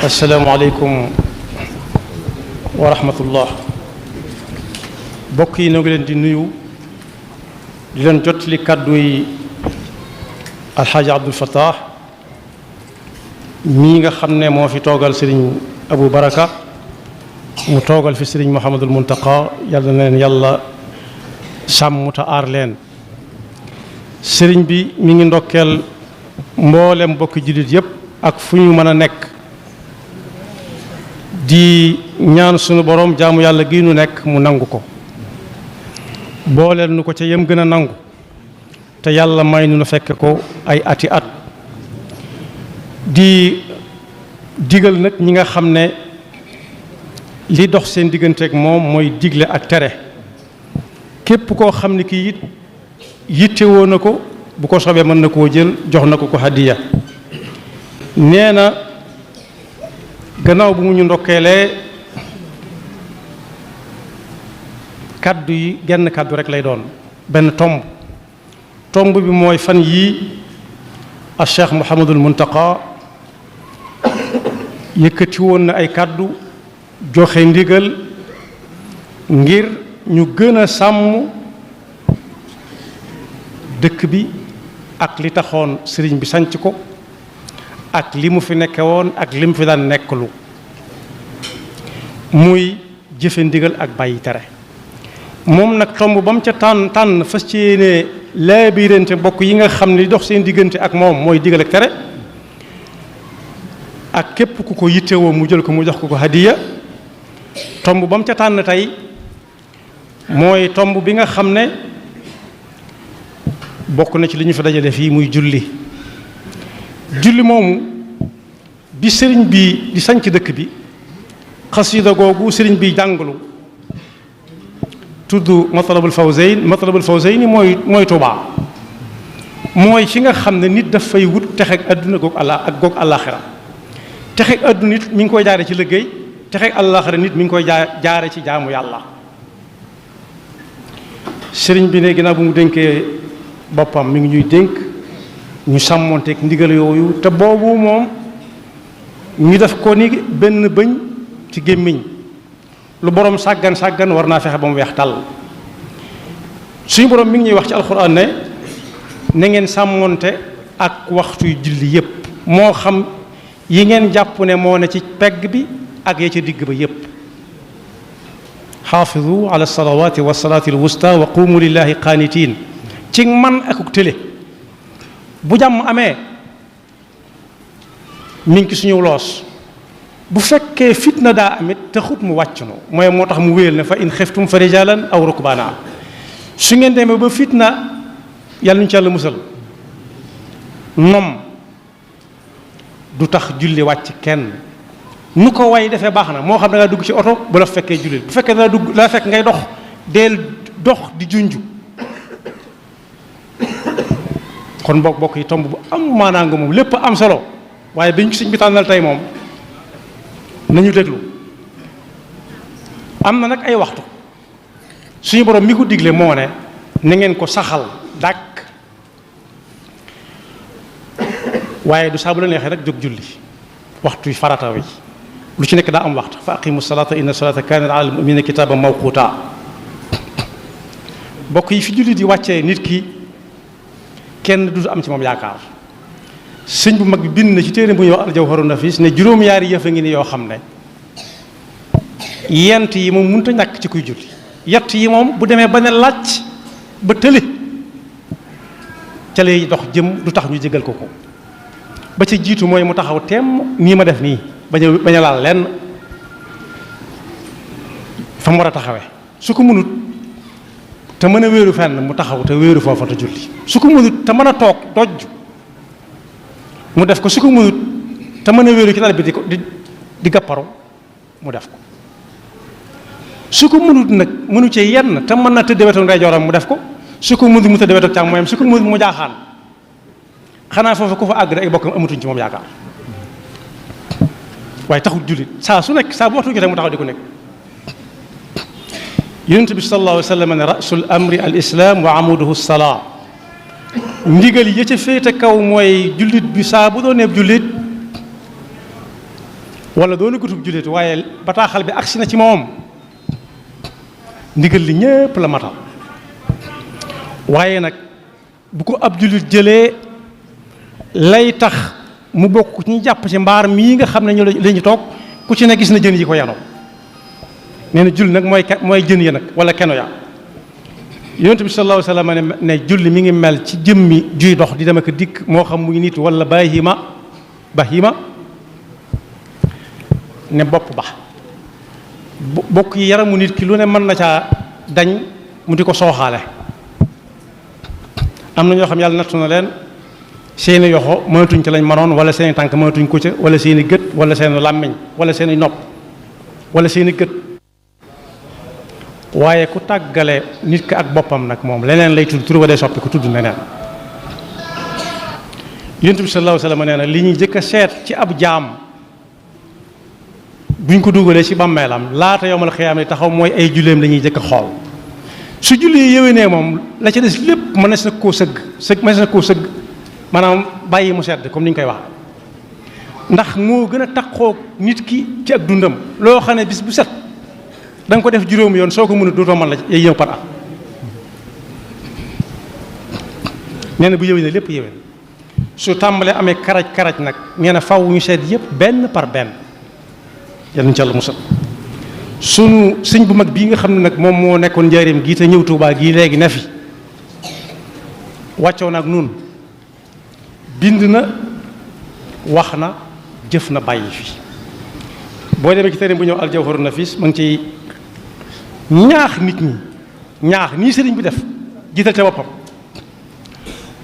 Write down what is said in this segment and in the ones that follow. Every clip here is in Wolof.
asalaamaaleykum wa rahmatullah. bokk yi ñoo ngi leen di nuyu di leen jottali kàddu yi alxaaji Abdul Fattah mii nga xam ne moo fi toogal sëriñ Abu Baraka mu toogal fi sëriñ Muhammadul Muntaqa yàlla na leen yàlla sàmm te aar leen. sëriñ bi mi ngi ndokkeel mboolem bokki jullit yépp ak fu ñu mën a nekk di ñaan sunu borom jaamu yàlla gi nu nekk mu nangu ko booleel nu ko ca yem gën a nangu te yàlla may nu fekk ko ay ati at. di digal nag ñi nga xam ne li dox seen digganteeg moom mooy digle ak tere képp koo xam ne kii it yittewoo na ko bu ko sobee mën na koo jël jox na ko ko hadiya. nee na gannaaw bu mu ñu ndokkeelee kaddu yi genn kaddu rek lay doon benn tomb bi mooy fan yii a Cheikh Mouhamadul Muntaqa yëkkati woon na ay kaddu joxe ndigal ngir ñu gën a sàmm dëkk bi ak li taxoon sëriñ bi sanc ko ak li mu fi nekke woon ak li mu fi daan nekklu muy jëfe ndigal ak bàyyi tere. moom nag tomb ba mu ca tànn fas ci yéene laabirante bokk yi nga xam ne li dox seen diggante ak moom mooy digal ak tere ak képp ku ko yittewoo mu jël ko mu jox ko hadiya. tomb ba mu ca tànn tey mooy tomb bi nga xam ne bokk na ci li ñu fa dajale fii muy julli moomu bi sëriñ bi di sanc dëkk bi xasida googu sëriñ bi jàngalu tudd matlabul fawzayni mooy Tuubaa mooy fi nga xam ne nit daf fay wut texeeg adduna goog àllaaxira texeeg adduna nit mi ngi koy jaare ci liggéey texeeg àllaaxira nit mi ngi koy jaare ci jaamu yàlla. sëriñ bi ne ginnaaw bu mu dénkee boppam mi ngi ñuy dénk ñu sàmmonteeg ndigal yooyu te boobu moom ñu def ko ni benn bëñ ci gémmiñ lu borom sàggan war naa fexe ba mu weex tàll. suñu borom mi ngi ñuy wax ci alxuraan ne na ngeen sàmmonte ak waxtuy julli yépp moo xam yi ngeen jàpp ne moo ne ci pegg bi ak ya ca digg ba yépp. xaafidu ala salawaati wa salaati al wusta wa qumu lillahi qaanitiin ci man akuk tële bu jàmm amee mi ngi suñu loos bu fekkee fitna daa amit taxut mu wàcc no mooy moo tax mu wéyal ne fa in xiftum fa rijalan aw rukbaana. su ngeen demee ba fitna yàlla ñu ci yàlla musal nom du tax julli wàcc kenn nu ko way defee baax na moo xam da ngaa dugg ci oto bu la fekkee julli bu fekkee da dugg la fekk ngay dox deel dox di junju. kon bokk yi tomb bu am maanaa nga moom lépp am solo waaye biñ ko sëñ bi tànnal tey moom nañu déglu. am na nag ay waxtu suñu borom mi ko digle moo ne na ngeen ko saxal dàkk waaye du saa bu la neexee rek jóg julli waxtu yi farata wi lu ci nekk daa am waxtu fa aqimu salata inna salata kanat ala al-mu'minina kitaban mawquta. bokk yi fi julli di wàccee nit ki kenn du am ci moom yaakaar. sëñ bu mag bi bind na ci téere bu ñuy wax al-Jawharun Nafis ne juróom-yaari yëf a ngi ni yoo xam ne yent yi moom mënut a ñàkk ci kuy julli. yett yi moom bu demee ba ne làcc ba tële ca lay dox jëm du tax ñu jégal ko ba ca jiitu mooy mu taxaw temm nii ma def nii bañ a laal lenn fa mu war a taxawee. su ko mënut te mën a wéeru fenn mu taxaw te wéeru foofa te julli. su ko mënut te mën a toog dojj mu def ko. su ko mënut te mën a wéeru ci dal bi di gàpparu mu def ko. su ko mënut nag mënu ci yenn te mën na tëdd wetu ndeyjooram mu def ko. su ko mënut mu tëdd wetu càmmooñam su ko mënut mu jaaxaan xanaa foofu ku fa àgg ay bokkam amatuñ ci moom yaakaar waaye taxul jullit saa su nekk saa bu waxtu jotee mu taxaw di ko nekk. yonent bi sallallahu alayhi wa sallam ne rasul amri al islam wa amuduhu salaa. ndigal yi ca féete kaw mooy jullit bi saa bu doonee jullit wala doona gutub jullit waaye bataaxal bi agsi na ci moom ndigal li ñépp la matal waaye nag bu ko ab jullit jëlee lay tax mu bokk ci ñu jàpp ci mbaar mii nga xam ne ñu la ñu toog ku ci ne gis na jën yi ko yanoo nee na julli nag mooy jën ya nag wala keno ya yonent bi sallallahu alayhi wa sallam ne julli mi ngi mel ci jëmmi juy dox di dem ak dikk moo xam muy nit wala bahima ne bopp ba bokk yi yaramu nit ki lu ne mën na caa dañ mu di ko sooxaale am na ñoo xam yàlla nattu na leen seeni yoxo mënatuñ ci lañ mënoon wala seeni tànk mënatuñ ko ca wala seeni gët wala seeni làmmiñ wala seeni nopp wala seeni gët waaye ku tàggale nit ki ak boppam nag moom leneen lay tudd tur wa dee soppi ku tudd neneen yonent bi sallallahu alayhi wa sallam nee na li ñuy jëkk a seet ci ab jaam buñ ko dugalee ci bàmmeelam laata yowmal xiyaam yi taxaw mooy ay julleem la ñuy jëkk a xool su julli yéwénee moom la ca des lépp mënees na koo sëgg maanaam bàyyi mu sedd comme ni ñu koy wax ndax moo gën a taxoo nit ki ci ak dundam loo xam ne bis bu set da nga ko def juróomi yoon soo ko mën a dootoo mën la yay ñëw par at nee na bu yéwénee lépp yéwén su tàmbalee amee karaj nag nee na faw ñu seet yëpp benn par benn yal nañu ci Yàlla musal sunu sëñ bu mag bii nga xam ne nag moom moo nekkoon njaareem gii te ñëw Tuubaa gii léegi ne fi wàccoo nag nun bind na wax na jëf na bàyyi fi boo demee ci téere bu ñëw Al-Jawharu Nafis ma ngi ciy ñaax nit ñi ñaax nii sëriñ bi def jiital ca boppam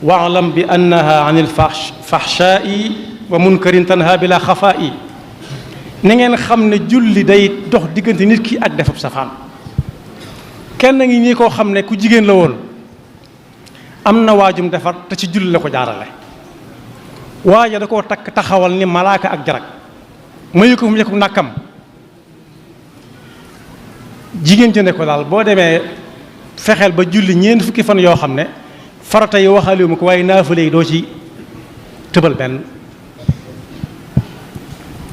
waalam bi annaha an il fahshaa'i wa munkarin tanha bila xafaa'i na ngeen xam ne julli day dox diggante nit ki ak defab safaan kenn ngi nii koo xam ne ku jigéen la woon am na waajum defar te ci julli la ko jaarale waaja da koo takk taxawal ni malaaka ak jarag mayu ko fu mu yekku nàkkam jigéen ci ne ko daal boo demee fexeel ba julli ñeent fukki fan yoo xam ne farata yi waxaale ma ko waaye naafale yi doo ci tëbal benn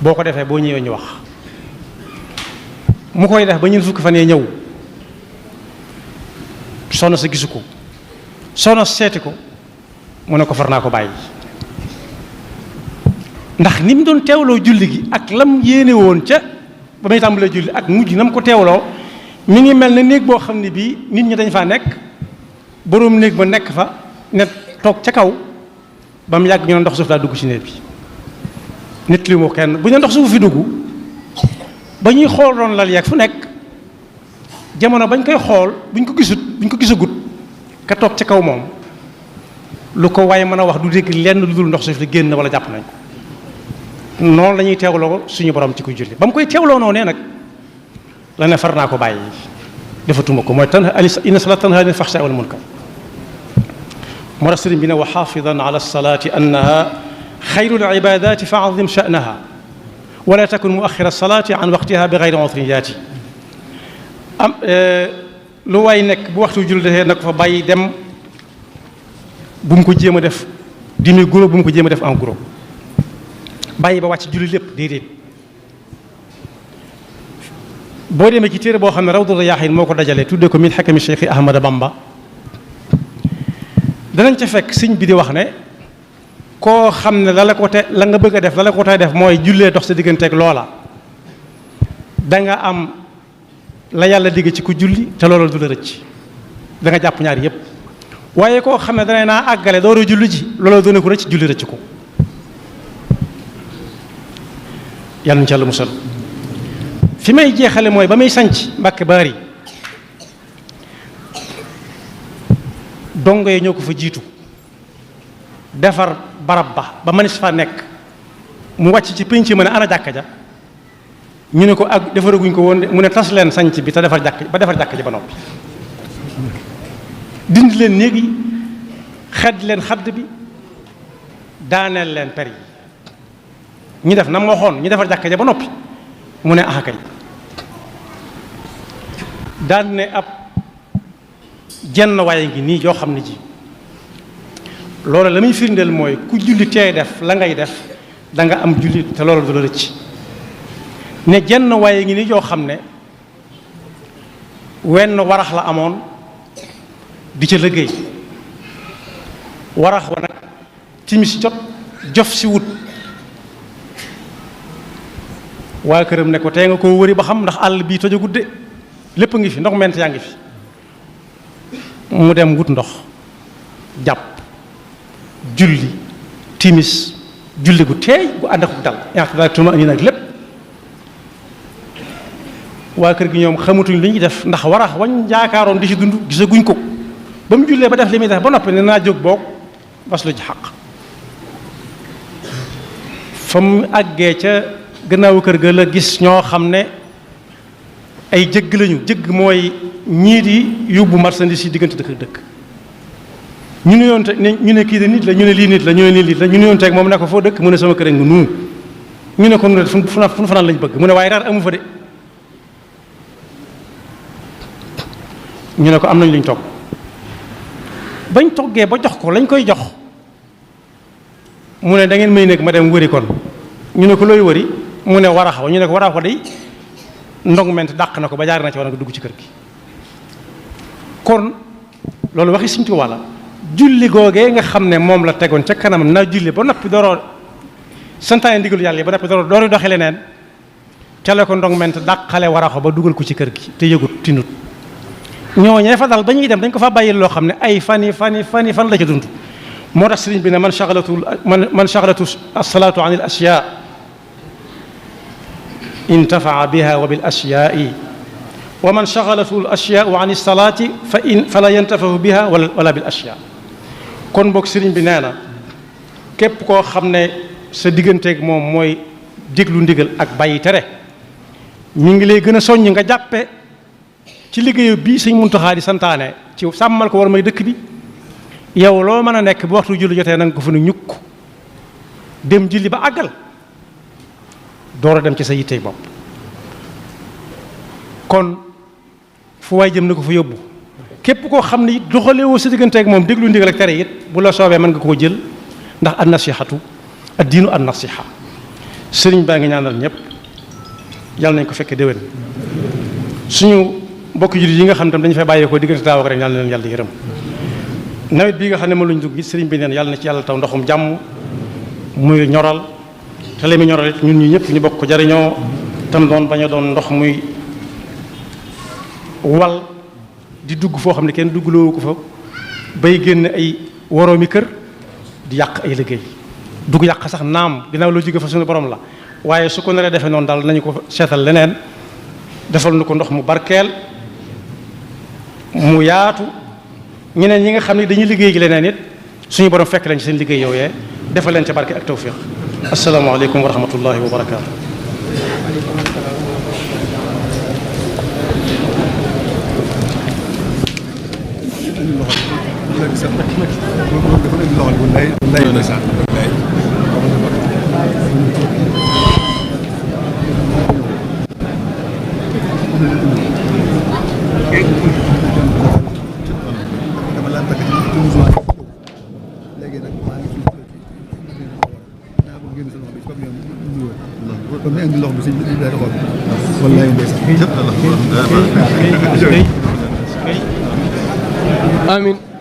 boo ko defee boo ñëwee ñu wax mu koy def ba ñeent fukki fan yee ñëw soxna sa gisu ko soxna seeti ko mu ne ko far naa ko bàyyi ndax ni mu doon teewloo julli gi ak lam yéene woon ca ba may tàmbalee julli ak mujj na mu ko teewloo mi ngi mel ne néeg boo xam ne bii nit ñi dañ faa nekk boroom néeg ba nekk fa ne toog ca kaw ba mu yàgg ñu ne ndox suuf daa dugg ci néeg bi nit li mu kenn bu ñu ndox suuf fi dugg ba ñuy xool doon lal yeeg fu nekk jamono bañ koy xool buñ ko gisagut ka toog ca kaw moom lu ko waaye mën a wax du dégg lenn lu dul ndox suuf li génn wala jàpp nañ ko noonu la ñuy teewloo suñu borom ci kuy julli ba mu koy teewloo noonu nag la ne far naa ko bàyyi defatuma ko mooy inna salaata tanhaa anil fahshaa'i wal munkar moo tax sëriñ bi ne wa xaafidan ala salaati annaha xayrul ibaadaati fa azim sha'naha wala takun muaxira salaati an waqtiha bi gayri udrin yaati am lu waay nekk bu waxtu julli defee nag fa bàyyi dem bu mu ko jéem a def demi guro bu mu ko jéem a def en gros bàyyi ba wàcc julli lépp déedéet boo demee ci téere boo xam ne Rawdu Rayaahiin moo ko dajalee tuddee ko min xakami Cheikh Ahmada Bamba danañ ca fekk sëñ bi di wax ne koo xam ne la nga bëgg a def la la ko tey def mooy jullee dox sa digganteeg loola da nga am la yàlla digg ci ku julli te loola du la rëcc da nga jàpp ñaar yépp waaye koo xam ne dana naa àggale door a julli ji loola doone ko rëcc julli rëcc ko yàlla na ci Yàlla musal fi may jeexale mooy ba may sanc Mbàkke Baari dongo yi ñoo ko fa jiitu defar barab ba mënees fa nekk mu wàcc ci pénc ma ne ana jàkka ja ñu ne ko ak defaraguñ ko woon mu ne tas leen sanc bi te defar jàkka ji ba noppi dindi leen néeg yi xedd leen xadd bi daaneel leen per yi ñu def na ma waxoon ñu defar jàkka ja ba noppi mu ne ah kay daan ne ab jenn waaye ngi nii yoo xam ne ji loolu la muy firndeel mooy ku julli tey def la ngay def da nga am julli te loolu du la rëcc ne jenn waaye ngi ni joo xam ne wenn warax la amoon di ca liggéey warax wa nag timis jot jof si wut waa këram ne ko tey nga koo wëri ba xam ndax àll bii toja gudde lépp ngi fi ndox ment yaa ngi fi mu dem wut ndox jàpp julli timis julli gu teey gu ànd ak dal yaa tuma andi nag lépp waa kër gi ñoom xamatuñ li ñuy def ndax warax wañ jaakaaroon di ci dund gisaguñ ko ba mu jullee ba def li muy def ba noppi ne naa jóg boog bas lu ci xaq fa mu àggee ca gannaawu kër ga la gis ñoo xam ne ay jëgg lañu jëgg mooy ñii di yóbbu marchandise yi diggante dëkk dëkk ñu ne yoon te ñu ne kii de nit la ñu ne lii nit la ñu ne lii nit la ñu ne yoon teeg moom ne ko foo dëkk mu ne sama kër nga nuu ñu ne ko nu fu nu fanaan lañ bëgg mu ne waaye reer amu fa de ñu ne ko am nañ luñ togg bañ toggee ba jox ko lañ koy jox mu ne da ngeen may nekk ma dem wëri kon ñu ne ko looy wëri mu ne warax wa ñu ne ko warax wa day ndong ment dàq na ko ba jaar na ci war nga dugg ci kër gi kon loolu waxi Sëñ Tuubaa la julli googee nga xam ne moom la tegoon ca kanam naa julli ba noppi dooroo santaane ndigalu yàlla yi ba noppi dooroo doxi leneen ca la ko ndong ment dàqale warax ba dugal ko ci kër gi te yëgut tinut ñooñee fa dal ba ñuy dem dañ ko fa bàyyil loo xam ne ay fan la ca dund moo tax sëriñ bi ne man shaghalatu as-salaatu an al-ashyaa intafaa biha wa bil ashyaai wa man shaghalatu al-ashyaau an as-salaati fala yantafahu biha wala bil ashyaa kon boog sëriñ bi nee na képp koo xam ne sa digganteeg moom mooy déglu ndigal ak bàyyi tere mi ngi lay gën a soññ nga jàppe ci liggéeyu bii Sëñ Muntaxaa di santaane ci sàmmal ko war may dëkk bi yow loo mën a nekk bu waxtu julli jotee nanga ko fa ne ñukk dem julli ba àggal door a dem ci sa yittey bopp kon fu waay jëm na ko fa yóbbu képp koo xam ne it doxalewoo sa digganteeg moom déglu ndigal ak tere it bu la soobee mën nga koo jël ndax an nasihatu ad diinu an nasiha sëriñ baa ngi ñaanal ñëpp yàlla nañ ko fekkee déwén suñu mbokk jullit yi nga xam tam dañu fay bàyyeekoo diggante daaw ak ren yàlla na leen yàlla yërëm nawet bii nga xam ne moom lañu dugg sëriñ bi neen yàlla na ci yàlla taw ndoxum jàmm muy ñoral te li muy ñoral it ñun ñi ñëpp ñu bokk ko jariñoo tam doon bañ a doon ndox muy wal di dugg foo xam ne kenn duggloo ko fa bay génn ay woroomi kër di yàq ay liggéey dugg yàq sax naam ginnaaw loo jóge fa suñu borom la waaye su ko naree defee noonu daal nañu ko seetal leneen defal nu ko ndox mu barkeel mu yaatu ñeneen ñi nga xam ne dañuy liggéey ci leneen it suñu borom fekk leen ci seen liggéey yooyee defal leen ca barke ak tawfiq asalaamaaleykum wa rahmatullahi wa barakaatu. Amin.